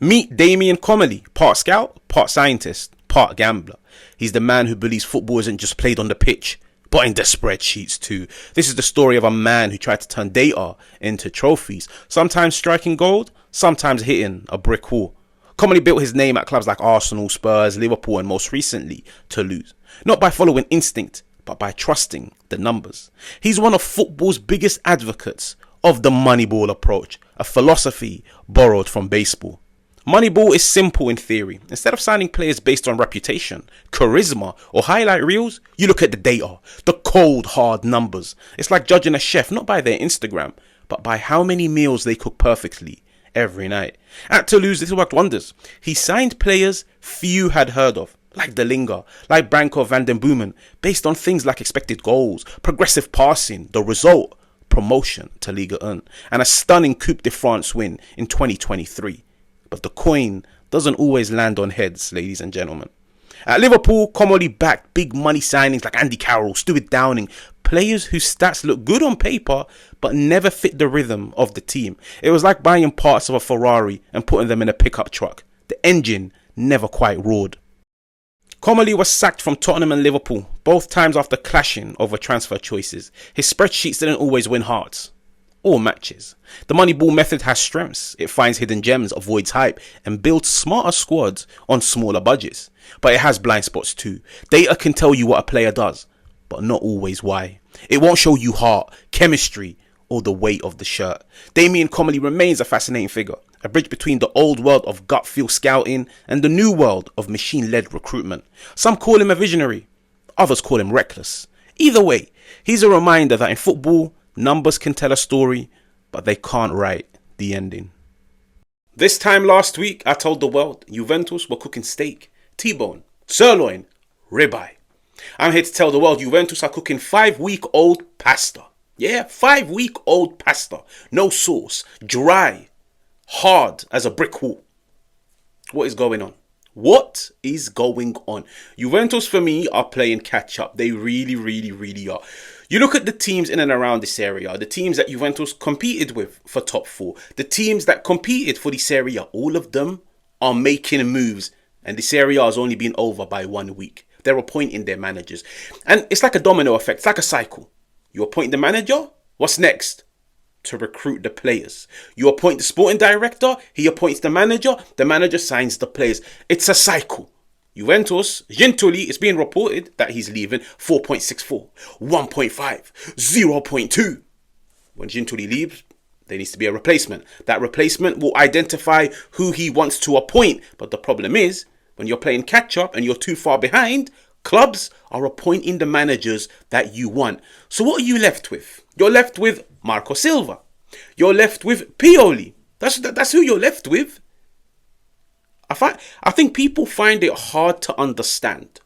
Meet Damien Comolli, part scout, part scientist, part gambler. He's the man who believes football isn't just played on the pitch, but in the spreadsheets too. This is the story of a man who tried to turn data into trophies, sometimes striking gold, sometimes hitting a brick wall. Comolli built his name at clubs like Arsenal, Spurs, Liverpool, and most recently, Toulouse. Not by following instinct, but by trusting the numbers. He's one of football's biggest advocates of the Moneyball approach, a philosophy borrowed from baseball. Moneyball is simple in theory. Instead of signing players based on reputation, charisma, or highlight reels, you look at the data, the cold, hard numbers. It's like judging a chef not by their Instagram, but by how many meals they cook perfectly every night. At Toulouse, this worked wonders. He signed players few had heard of, like Delinga, like Branko van den Boomen, based on things like expected goals, progressive passing, the result, promotion to Ligue 1, and a stunning Coupe de France win in 2023. But the coin doesn't always land on heads, ladies and gentlemen. At Liverpool, Comolli backed big money signings like Andy Carroll, Stuart Downing, players whose stats look good on paper but never fit the rhythm of the team. It was like buying parts of a Ferrari and putting them in a pickup truck. The engine never quite roared. Comolli was sacked from Tottenham and Liverpool, both times after clashing over transfer choices. His spreadsheets didn't always win hearts or matches. The Moneyball method has strengths. It finds hidden gems, avoids hype, and builds smarter squads on smaller budgets. But it has blind spots too. Data can tell you what a player does, but not always why. It won't show you heart, chemistry, or the weight of the shirt. Damien Comolli remains a fascinating figure, a bridge between the old world of gut feel scouting and the new world of machine-led recruitment. Some call him a visionary, others call him reckless. Either way, he's a reminder that in football, numbers can tell a story, but they can't write the ending. This time last week, I told the world Juventus were cooking steak, T-bone, sirloin, ribeye. I'm here to tell the world Juventus are cooking 5-week-old pasta. Yeah, 5-week-old pasta. No sauce, dry, hard as a brick wall. What is going on? What is going on? Juventus, for me, are playing catch up. They really are. You look at the teams in and around this area, the teams that Juventus competed with for top 4, the teams that competed for this area, all of them are making moves, and this area has only been over by 1 week. They're appointing their managers. And it's like a domino effect. It's like a cycle. You appoint the manager, what's next? To recruit the players. You appoint the sporting director, he appoints the manager signs the players. It's a cycle. Juventus, Gintoli, it's being reported that he's leaving 4.64, 1.5, 0.2. When Gintoli leaves, there needs to be a replacement. That replacement will identify who he wants to appoint. But the problem is, when you're playing catch up and you're too far behind, clubs are appointing the managers that you want. So what are you left with? You're left with Marco Silva. You're left with Pioli. That's who you're left with. I think people find it hard to understand.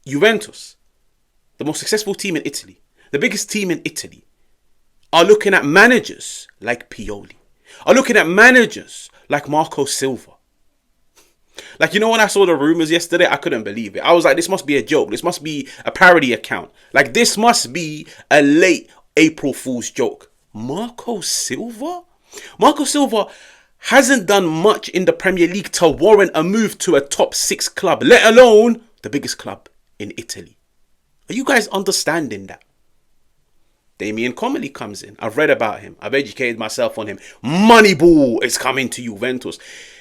Juventus, the most successful team in Italy, the biggest team in Italy, are looking at managers like Pioli, are looking at managers like Marco Silva. Like, you know, when I saw the rumors yesterday, I couldn't believe it. I was like, this must be a joke. This must be a parody account. Like, this must be a late April Fool's joke. Marco Silva? Marco Silva hasn't done much in the Premier League to warrant a move to a top 6 club, let alone the biggest club in Italy. Are you guys understanding that? Damien Comolli comes in. I've read about him. I've educated myself on him. Moneyball is coming to Juventus.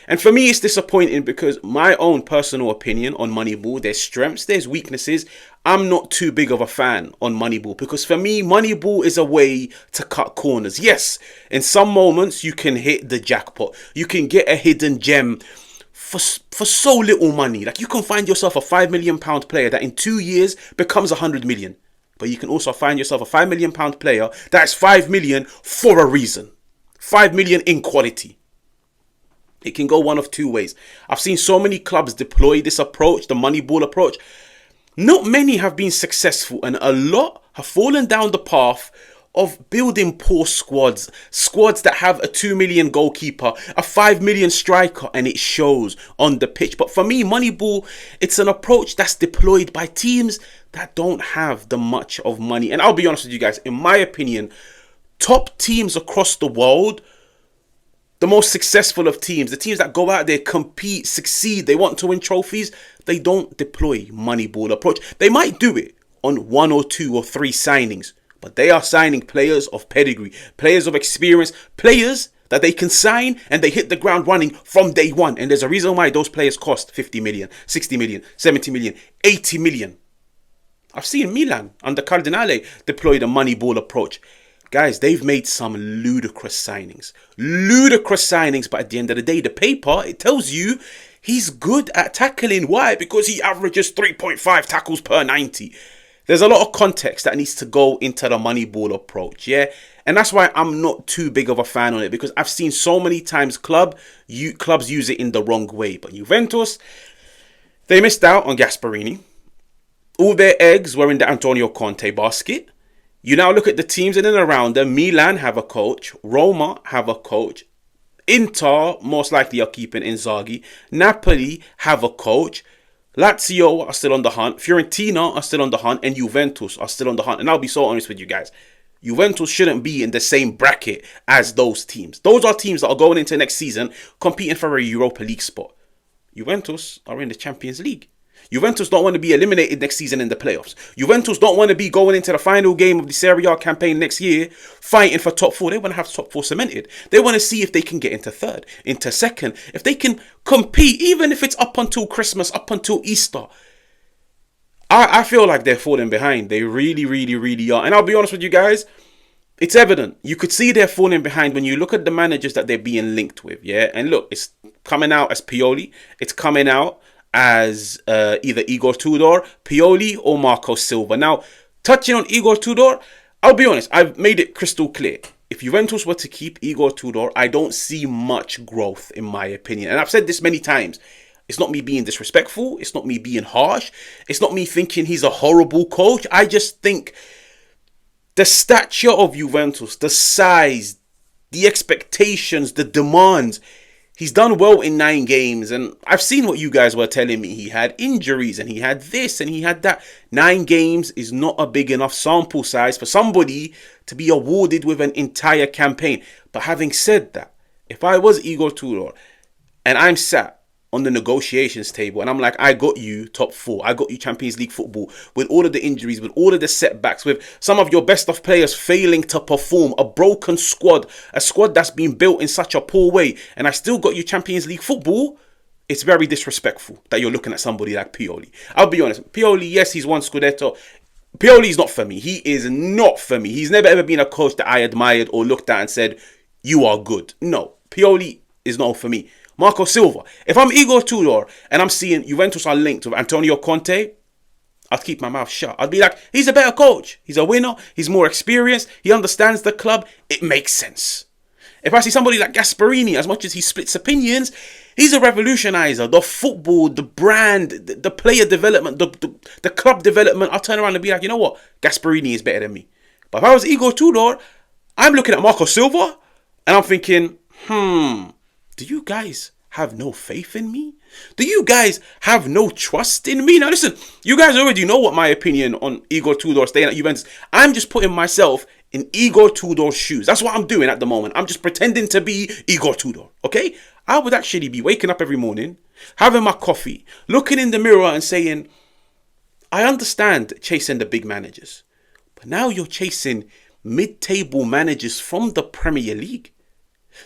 And for me, it's disappointing because my own personal opinion on Moneyball, there's strengths, there's weaknesses. I'm not too big of a fan on Moneyball because for me, Moneyball is a way to cut corners. Yes, in some moments, you can hit the jackpot. You can get a hidden gem for so little money. Like, you can find yourself a £5 million player that in 2 years becomes 100 million. But you can also find yourself a £5 million player that's 5 million for a reason. 5 million in quality. It can go one of two ways. I've seen so many clubs deploy this approach, the Moneyball approach. Not many have been successful, and a lot have fallen down the path of building poor squads that have a 2 million goalkeeper, a 5 million striker, and it shows on the pitch. But for me, Moneyball, it's an approach that's deployed by teams that don't have the much of money. And I'll be honest with you guys, in my opinion, top teams across the world the most successful of teams, the teams that go out there, compete, succeed, they want to win trophies, they don't deploy Moneyball approach. They might do it on 1 or 2 or 3 signings, but they are signing players of pedigree, players of experience, players that they can sign and they hit the ground running from day one. And there's a reason why those players cost 50 million, 60 million, 70 million, 80 million. I've seen Milan under Cardinale deploy the Moneyball approach. Guys, they've made some ludicrous signings. Ludicrous signings, but at the end of the day, the paper, it tells you he's good at tackling. Why? Because he averages 3.5 tackles per 90. There's a lot of context that needs to go into the Moneyball approach, yeah? And that's why I'm not too big of a fan on it, because I've seen so many times clubs use it in the wrong way. But Juventus, they missed out on Gasperini. All their eggs were in the Antonio Conte basket. You now look at the teams in and around them. Milan have a coach. Roma have a coach. Inter most likely are keeping Inzaghi. Napoli have a coach. Lazio are still on the hunt. Fiorentina are still on the hunt. And Juventus are still on the hunt. And I'll be so honest with you guys. Juventus shouldn't be in the same bracket as those teams. Those are teams that are going into next season competing for a Europa League spot. Juventus are in the Champions League. Juventus don't want to be eliminated next season in the playoffs. Juventus don't want to be going into the final game of the Serie A campaign next year fighting for top 4. They want to have top 4 cemented. They want to see if they can get into third, into second, if they can compete, even if it's up until Christmas, up until Easter. I feel like they're falling behind. They really, really, really are. And I'll be honest with you guys, it's evident. You could see they're falling behind when you look at the managers that they're being linked with. Yeah, and look, it's coming out as Pioli. It's coming out as either Igor Tudor, Pioli, or Marco Silva. Now, touching on Igor Tudor, I'll be honest, I've made it crystal clear. If Juventus were to keep Igor Tudor, I don't see much growth, in my opinion. And I've said this many times. It's not me being disrespectful. It's not me being harsh. It's not me thinking he's a horrible coach. I just think the stature of Juventus, the size, the expectations, the demands. He's done well in 9 games, and I've seen what you guys were telling me. He had injuries, and he had this, and he had that. 9 games is not a big enough sample size for somebody to be awarded with an entire campaign. But having said that, if I was Igor Tudor, and I'm sat on the negotiations table, and I'm like, I got you top 4. I got you Champions League football with all of the injuries, with all of the setbacks, with some of your best of players failing to perform, a broken squad, a squad that's been built in such a poor way, and I still got you Champions League football. It's very disrespectful that you're looking at somebody like Pioli. I'll be honest. Pioli, yes, he's won Scudetto. Pioli is not for me. He is not for me. He's never ever been a coach that I admired or looked at and said, you are good. No, Pioli is not for me. Marco Silva. If I'm Igor Tudor and I'm seeing Juventus are linked with Antonio Conte, I'd keep my mouth shut. I'd be like, he's a better coach. He's a winner. He's more experienced. He understands the club. It makes sense. If I see somebody like Gasperini, as much as he splits opinions, he's a revolutionizer. The football, the brand, the player development, the club development. I'll turn around and be like, you know what? Gasperini is better than me. But if I was Igor Tudor, I'm looking at Marco Silva and I'm thinking, do you guys have no faith in me? Do you guys have no trust in me? Now listen, you guys already know what my opinion on Igor Tudor staying at Juventus. I'm just putting myself in Igor Tudor's shoes. That's what I'm doing at the moment. I'm just pretending to be Igor Tudor, okay? I would actually be waking up every morning, having my coffee, looking in the mirror and saying, I understand chasing the big managers, but now you're chasing mid-table managers from the Premier League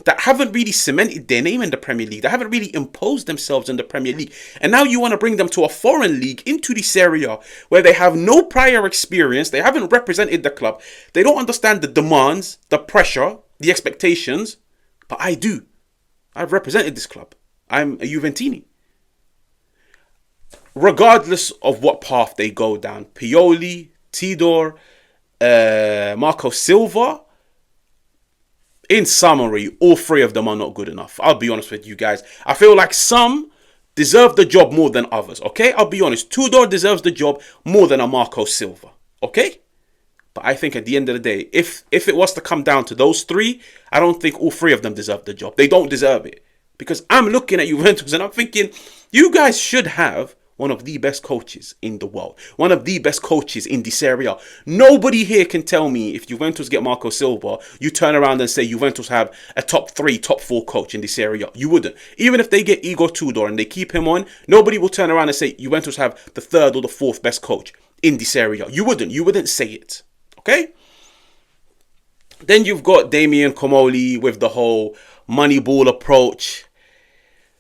that haven't really cemented their name in the Premier League, that haven't really imposed themselves in the Premier League. And now you want to bring them to a foreign league, into this area where they have no prior experience, they haven't represented the club, they don't understand the demands, the pressure, the expectations. But I do. I've represented this club. I'm a Juventini. Regardless of what path they go down, Pioli, Tudor, Marco Silva, in summary, all 3 of them are not good enough. I'll be honest with you guys. I feel like some deserve the job more than others, okay? I'll be honest. Tudor deserves the job more than a Marco Silva, okay? But I think at the end of the day, if it was to come down to those 3, I don't think all 3 of them deserve the job. They don't deserve it. Because I'm looking at Juventus and I'm thinking, you guys should have one of the best coaches in the world, one of the best coaches in the Serie A. Nobody here can tell me if Juventus get Marco Silva, you turn around and say Juventus have a top 3, top 4 coach in the Serie A. You wouldn't. Even if they get Igor Tudor and they keep him on, nobody will turn around and say Juventus have the 3rd or the 4th best coach in the Serie A. You wouldn't say it. Okay? Then you've got Damien Comolli with the whole Moneyball approach.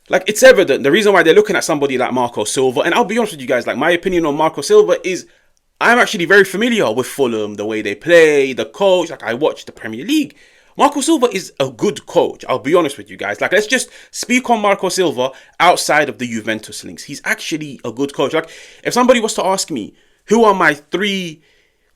Like, it's evident. The reason why they're looking at somebody like Marco Silva, and I'll be honest with you guys, like, my opinion on Marco Silva is I'm actually very familiar with Fulham, the way they play, the coach. Like, I watch the Premier League. Marco Silva is a good coach. I'll be honest with you guys. Like, let's just speak on Marco Silva outside of the Juventus links. He's actually a good coach. Like, if somebody was to ask me, who are my 3...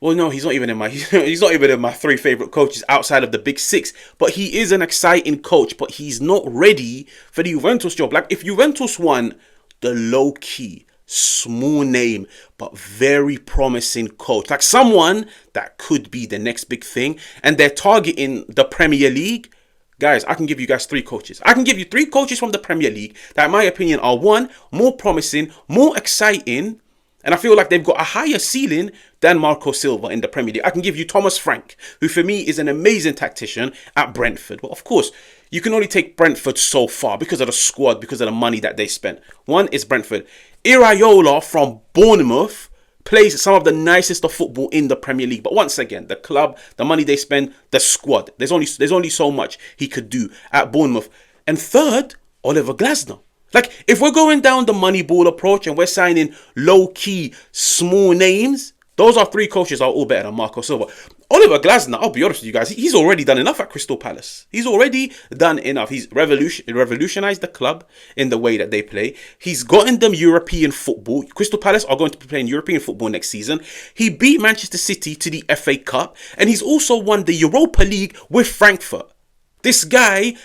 Well, no, he's not even in my 3 favorite coaches outside of the big 6. But he is an exciting coach, but he's not ready for the Juventus job. Like, if Juventus won the low-key, small name, but very promising coach, like someone that could be the next big thing, and they're targeting the Premier League, guys, I can give you guys 3 coaches. I can give you 3 coaches from the Premier League that, in my opinion, are 1, more promising, more exciting, and I feel like they've got a higher ceiling than Marco Silva in the Premier League. I can give you Thomas Frank, who for me is an amazing tactician at Brentford. Well, of course, you can only take Brentford so far because of the squad, because of the money that they spent. One is Brentford. Iraola from Bournemouth plays some of the nicest of football in the Premier League. But once again, the club, the money they spend, the squad. There's only so much he could do at Bournemouth. And third, Oliver Glasner. Like, if we're going down the Moneyball approach and we're signing low-key, small names, those are 3 coaches are all better than Marco Silva. Oliver Glasner, I'll be honest with you guys, he's already done enough at Crystal Palace. He's already done enough. He's revolutionized the club in the way that they play. He's gotten them European football. Crystal Palace are going to be playing European football next season. He beat Manchester City to the FA Cup, and he's also won the Europa League with Frankfurt. This guy...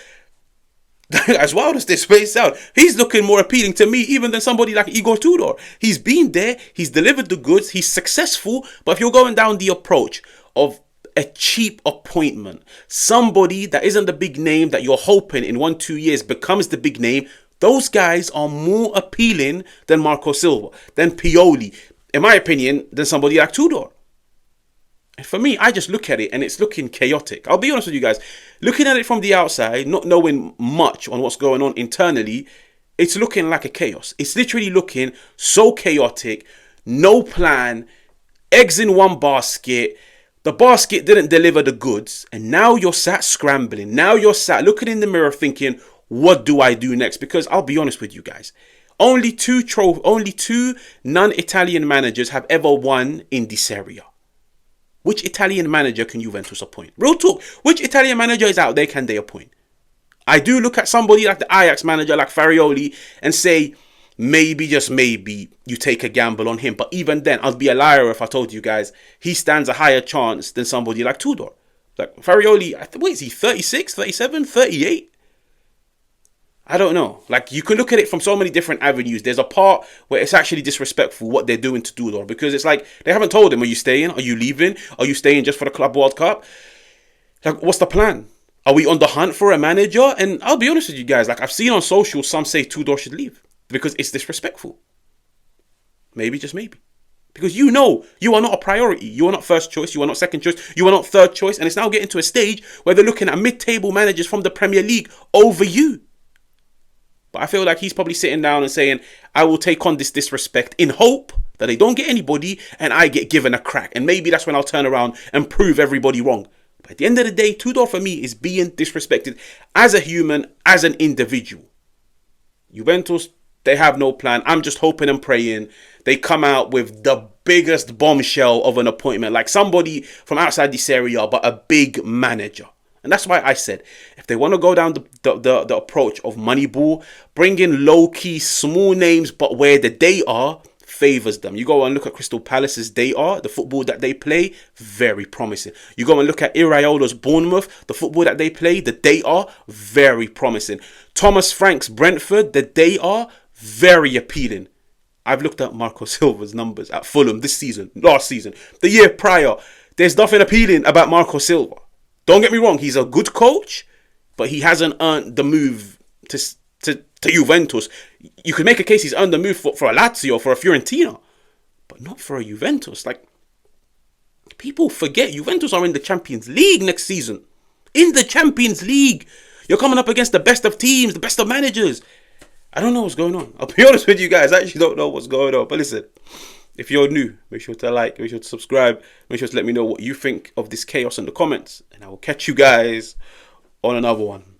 as wild as this may sound, he's looking more appealing to me even than somebody like Igor Tudor. He's been there, he's delivered the goods, he's successful, but if you're going down the approach of a cheap appointment, somebody that isn't the big name that you're hoping in 1-2 years becomes the big name, those guys are more appealing than Marco Silva, than Pioli, in my opinion, than somebody like Tudor. For me, I just look at it and it's looking chaotic. I'll be honest with you guys. Looking at it from the outside, not knowing much on what's going on internally, it's looking like a chaos. It's literally looking so chaotic. No plan. Eggs in one basket. The basket didn't deliver the goods. And now you're sat scrambling. Now you're sat looking in the mirror thinking, what do I do next? Because I'll be honest with you guys. Only two non-Italian managers have ever won in the Serie A. Which Italian manager can Juventus appoint? Real talk. Which Italian manager is out there can they appoint? I do look at somebody like the Ajax manager, like Farioli, and say, maybe, just maybe, you take a gamble on him. But even then, I'd be a liar if I told you guys he stands a higher chance than somebody like Tudor. Like Farioli, what is he, 36, 37, 38? I don't know. Like, you can look at it from so many different avenues. There's a part where it's actually disrespectful what they're doing to Tudor, because it's like they haven't told him, are you staying? Are you leaving? Are you staying just for the Club World Cup? Like, what's the plan? Are we on the hunt for a manager? And I'll be honest with you guys, like, I've seen on social some say Tudor should leave because it's disrespectful. Maybe, just maybe. Because you know you are not a priority. You are not first choice. You are not second choice. You are not third choice. And it's now getting to a stage where they're looking at mid-table managers from the Premier League over you. But I feel like he's probably sitting down and saying, I will take on this disrespect in hope that they don't get anybody and I get given a crack. And maybe that's when I'll turn around and prove everybody wrong. But at the end of the day, Tudor for me is being disrespected as a human, as an individual. Juventus, they have no plan. I'm just hoping and praying they come out with the biggest bombshell of an appointment. Like somebody from outside the Serie A, but a big manager. And that's why I said, if they want to go down the approach of Moneyball, bring in low-key, small names, but where the data favours them. You go and look at Crystal Palace's data, the football that they play, very promising. You go and look at Iraola's Bournemouth, the football that they play, the data, very promising. Thomas Frank's Brentford, the data, very appealing. I've looked at Marco Silva's numbers at Fulham this season, last season, the year prior. There's nothing appealing about Marco Silva. Don't get me wrong, he's a good coach, but he hasn't earned the move to to Juventus. You could make a case he's earned the move for a Lazio, for a Fiorentina, but not for a Juventus. Like, people forget Juventus are in the Champions League next season. In the Champions League. You're coming up against the best of teams, the best of managers. I don't know what's going on. I'll be honest with you guys. I actually don't know what's going on. But listen, if you're new, make sure to like, make sure to subscribe, make sure to let me know what you think of this chaos in the comments. And I will catch you guys on another one.